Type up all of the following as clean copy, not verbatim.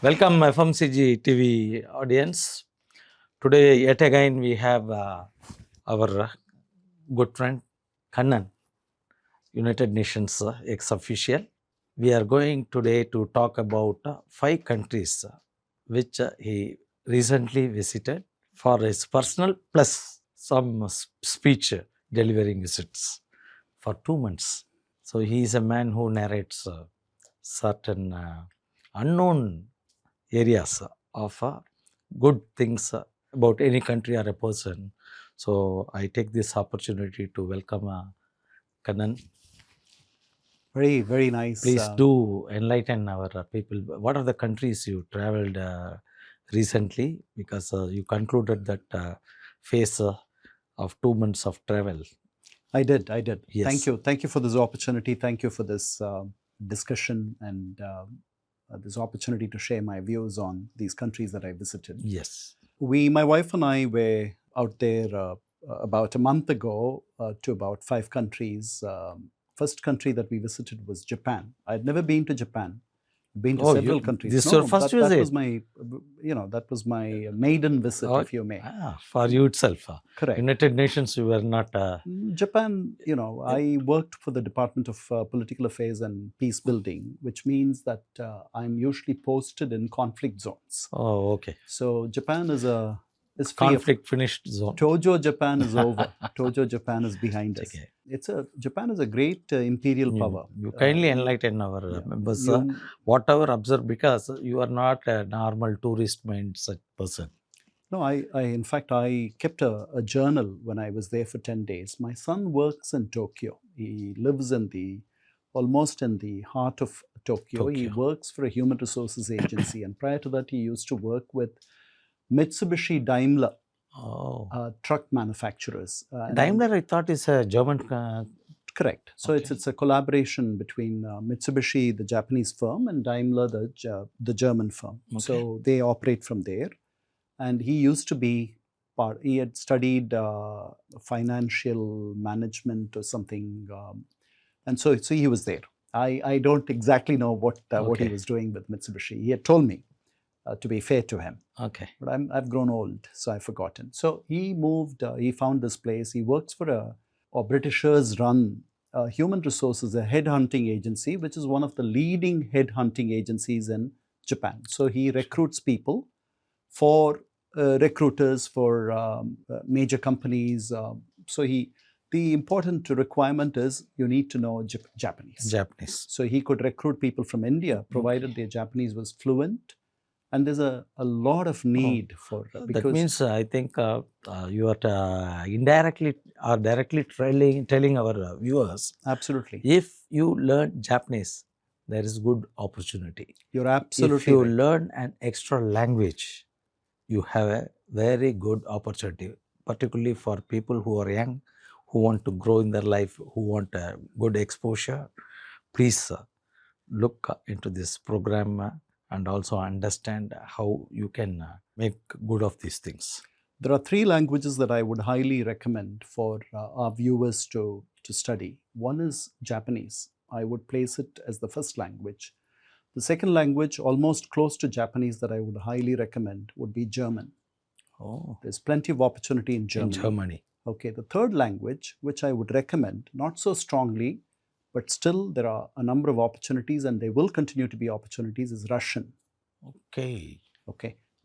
Welcome FMCG TV audience. Today, yet again, we have our good friend Kannan, United Nations ex-official. We are going today to talk about 5 countries which he recently visited for his personal plus some speech delivering visits for 2 months. So he is a man who narrates certain unknown areas of good things about any country or a person. So I take this opportunity to welcome Kannan. Very, very nice. Please do enlighten our people. What are the countries you traveled recently? Because you concluded that phase of 2 months of travel. I did. Yes. Thank you for this opportunity. Thank you for this discussion and this opportunity to share my views on these countries that I visited. Yes. My wife and I were out there about a month ago to about 5 countries. First country that we visited was Japan. I'd never been to Japan. Been to several countries. This is your first visit? That was my, that was my maiden visit, if you may. For you itself. Correct. United Nations, you were not. Japan, I worked for the Department of Political Affairs and Peace Building, which means that I'm usually posted in conflict zones. Oh, okay. So Japan is conflict finished zone. Tojo Japan is over. Tojo Japan is behind us. Okay. Japan is a great imperial power. You kindly enlighten our members. Whatever observe, because you are not a normal tourist mindset person. No, in fact, I kept a journal when I was there for 10 days. My son works in Tokyo. He lives almost in the heart of Tokyo. He works for a human resources agency. And prior to that, he used to work with Mitsubishi Daimler truck manufacturers. Daimler, I thought, is a German. Correct. So it's a collaboration between Mitsubishi, the Japanese firm, and Daimler, the German firm. Okay. So they operate from there. And he used to be he had studied financial management or something. And so he was there. I don't exactly know what he was doing with Mitsubishi. He had told me, to be fair to him. Okay. But I've grown old, so I've forgotten. So he moved, he found this place. He works for a Britishers run human resources, a headhunting agency, which is one of the leading headhunting agencies in Japan. So he recruits people for recruiters for major companies. So the important requirement is you need to know Japanese. So he could recruit people from India, provided their Japanese was fluent. And there's a lot of need for... That means I think you are indirectly or directly telling our viewers. Absolutely. If you learn Japanese, there is good opportunity. You're absolutely If you right. learn an extra language, you have a very good opportunity, particularly for people who are young, who want to grow in their life, who want a good exposure. Please look into this program and also understand how you can make good of these things. There are 3 languages that I would highly recommend for our viewers to study. One is Japanese. I would place it as the first language. The second language, almost close to Japanese, that I would highly recommend would be German. Oh. There's plenty of opportunity in Germany. In Germany. Okay, the third language, which I would recommend, not so strongly, but still there are a number of opportunities and there will continue to be opportunities, is Russian. Okay.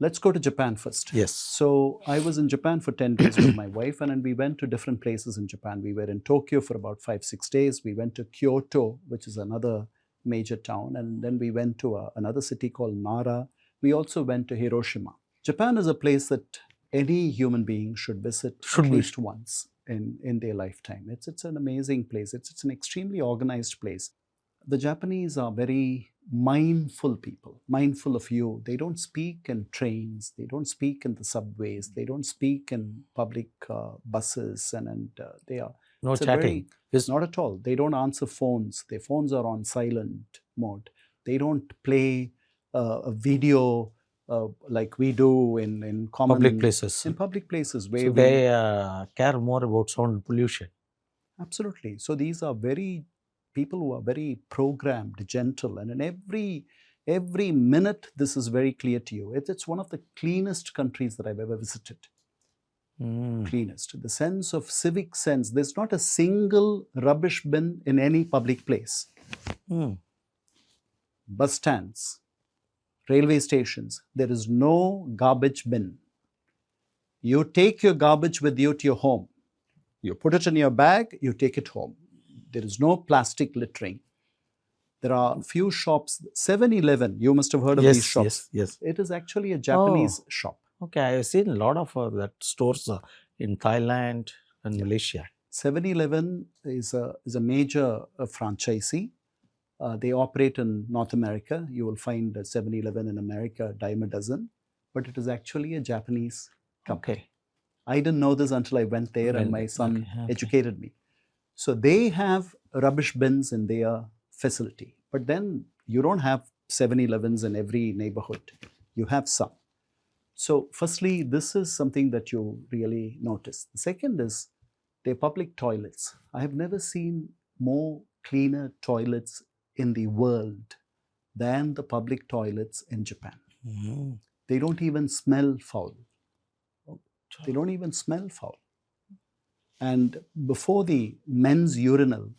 Let's go to Japan first. Yes. So I was in Japan for 10 days with my wife, and then we went to different places in Japan. We were in Tokyo for about 5-6 days. We went to Kyoto, which is another major town, and then we went to another city called Nara. We also went to Hiroshima. Japan is a place that any human being should visit at least once in their lifetime. It's an amazing place. It's an extremely organized place. The Japanese are very mindful people, mindful of you. They don't speak in trains. They don't speak in the subways. They don't speak in public buses. And they are... No chatting. Not at all. They don't answer phones. Their phones are on silent mode. They don't play a video like we do in common... Public places. In public places. Where they care more about sound pollution. Absolutely. So these are people who are very programmed, gentle, and in every Every minute, this is very clear to you. It's one of the cleanest countries that I've ever visited. Cleanest. The sense of civic sense. There's not a single rubbish bin in any public place. Bus stands, railway stations, there is no garbage bin. You take your garbage with you to your home. You put it in your bag, you take it home. There is no plastic littering. There are few shops. 7-Eleven, you must have heard of these shops. Yes. It is actually a Japanese shop. Okay, I have seen a lot of that stores in Thailand and Malaysia. 7-Eleven is a major franchisee. They operate in North America. You will find a 7-Eleven in America, dime a dozen. But it is actually a Japanese company. Okay. I didn't know this until I went there and my son educated me. So they have rubbish bins in their facility. But then you don't have 7-Elevens in every neighborhood. You have some. So firstly, this is something that you really notice. The second is their public toilets. I have never seen more cleaner toilets in the world than the public toilets in Japan. They don't even smell foul. They don't even smell foul. And before the men's urinal,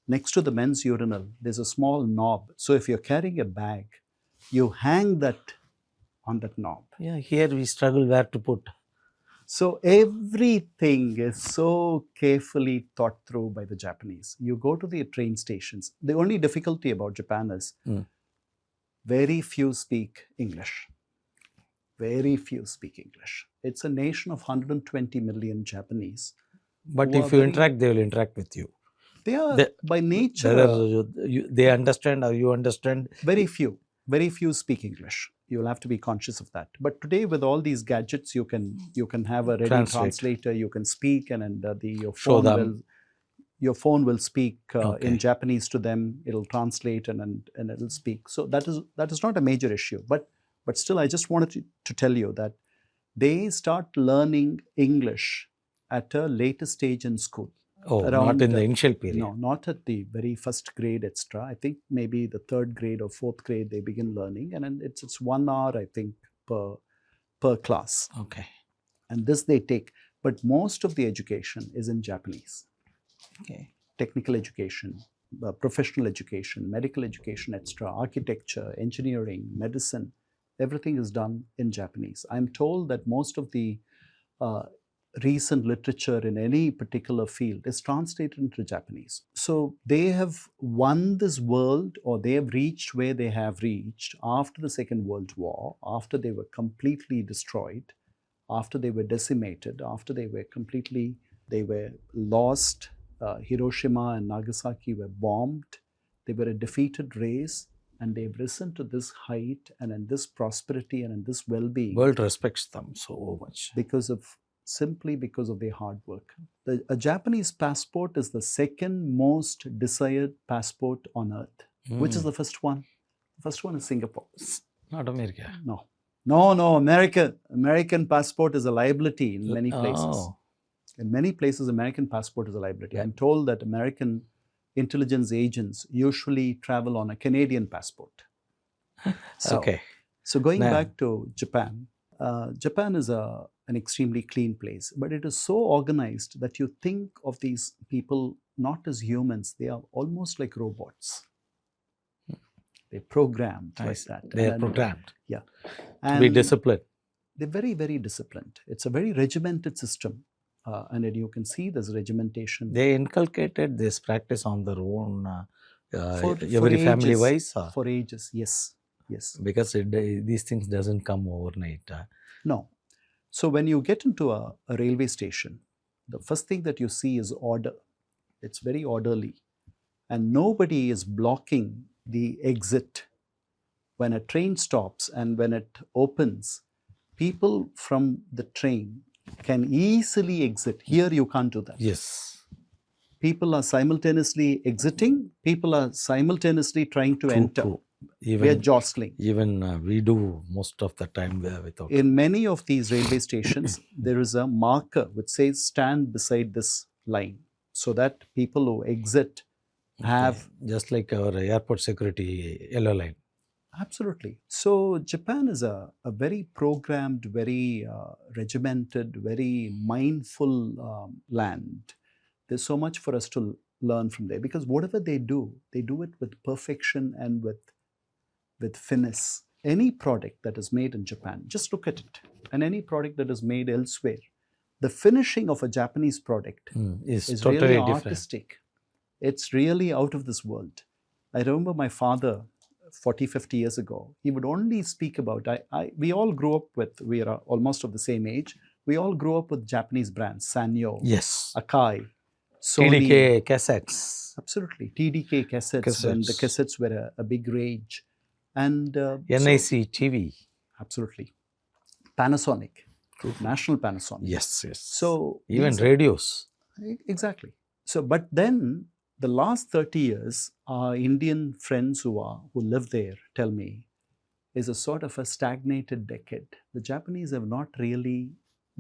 next to the men's urinal, there's a small knob. So if you're carrying a bag, you hang that on that knob. Yeah, here we struggle where to put. So everything is so carefully thought through by the Japanese. You go to the train stations. The only difficulty about Japan is very few speak English. Very few speak English. It's a nation of 120 million Japanese. But if you interact, they will interact with you. They are by nature. They understand or you understand. Very few speak English. You'll have to be conscious of that. But today, with all these gadgets, you can have a ready translator. You can speak, and your phone will speak in Japanese to them. It'll translate and it'll speak. So that is not a major issue. But still, I just wanted to tell you that they start learning English at a later stage in school. Oh, not in the initial period. No, not at the very first grade, etc. I think maybe the third grade or fourth grade they begin learning, and then it's 1 hour, I think, per class. Okay. And this they take, but most of the education is in Japanese. Okay. Technical education, professional education, medical education, etc. Architecture, engineering, medicine, everything is done in Japanese. I'm told that most of the recent literature in any particular field is translated into Japanese. So they have won this world, or they have reached where they have reached after the Second World War, after they were completely destroyed, after they were decimated, after they were lost. Hiroshima and Nagasaki were bombed. They were a defeated race, and they've risen to this height and in this prosperity and in this well-being. World respects them so much. Simply because of their hard work. A Japanese passport is the second most desired passport on earth. Which is the first one? The first one is Singapore. Not America. No. American passport is a liability in many places. In many places, American passport is a liability. I'm told that American intelligence agents usually travel on a Canadian passport. So going back to Japan, Japan is an extremely clean place, but it is so organized that you think of these people not as humans. They are almost like robots. They're programmed like that. They are programmed. Yeah. To be disciplined. They're very, very disciplined. It's a very regimented system. And you can see this regimentation. They inculcated this practice on their own, every family wise? For ages, yes. Because these things doesn't come overnight. No. So when you get into a railway station, the first thing that you see is order. It's very orderly. And nobody is blocking the exit. When a train stops and when it opens, people from the train can easily exit. Here you can't do that. Yes. People are simultaneously exiting. People are simultaneously trying to enter. True. We are jostling. Even we do most of the time without. In many of these railway stations, there is a marker which says stand beside this line, so that people who exit have... Just like our airport security yellow line. Absolutely. So Japan is a very programmed, very regimented, very mindful land. There's so much for us to learn from there because whatever they do it with perfection and with finesse. Any product that is made in Japan, just look at it, and any product that is made elsewhere, the finishing of a Japanese product Is is totally really different. artistic. It's really out of this world. I remember my father 40, 50 years ago, he would only speak about, we all grew up with, we are almost of the same age, we all grew up with Japanese brands, Sanyo, Yes. Akai, Sony. TDK cassettes. Absolutely. TDK cassettes, when the cassettes were a big rage. And NIC TV. Absolutely. Panasonic, National Panasonic. Yes, yes. So even these are- radios. Exactly. So, but then the last 30 years, our Indian friends who live there tell me is a sort of a stagnated decade. The Japanese have not really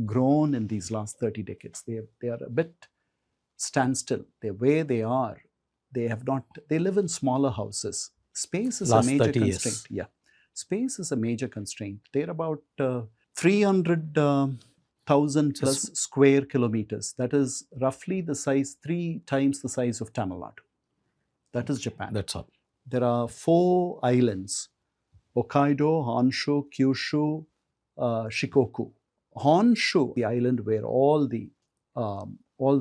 grown in these last 30 decades. They are a bit standstill. They're where they are. They have not. They live in smaller houses. Space is Last a major 30 years. constraint. Yeah, space is a major constraint. They're about 300,000 plus square kilometers. That is roughly the size, 3 times the size of Tamil Nadu. That is Japan. That's all. There are 4 islands: Hokkaido, Honshu, Kyushu, Shikoku. Honshu, the island where all the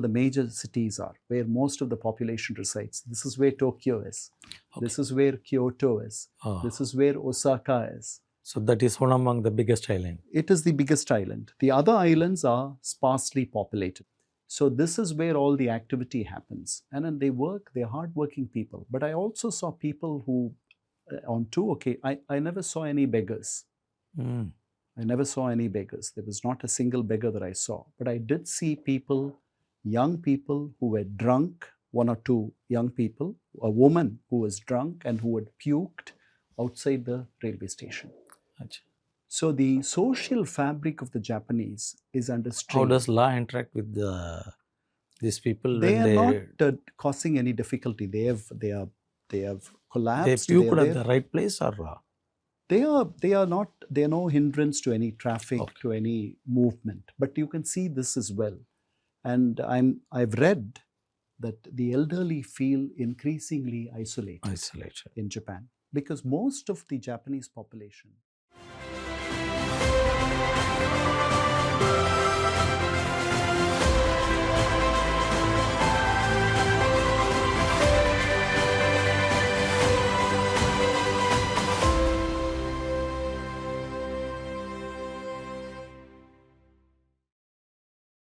major cities are, where most of the population resides. This is where Tokyo is. Okay. This is where Kyoto is. This is where Osaka is. So that is one among the biggest island. It is the biggest island. The other islands are sparsely populated. So this is where all the activity happens. And then they work, they're hardworking people. But I also saw people who, on 2 occasions, I never saw any beggars. Mm. I never saw any beggars. There was not a single beggar that I saw. But I did see people, young people who were drunk, 1 or 2 young people, a woman who was drunk and who had puked outside the railway station. Achha. So the social fabric of the Japanese is under strain. How does law interact with these people? They when are not causing any difficulty. They have collapsed. They puked at the right place, or they are not. They are no hindrance to any traffic, to any movement. But you can see this as well. And I've read that the elderly feel increasingly isolated in Japan because most of the Japanese population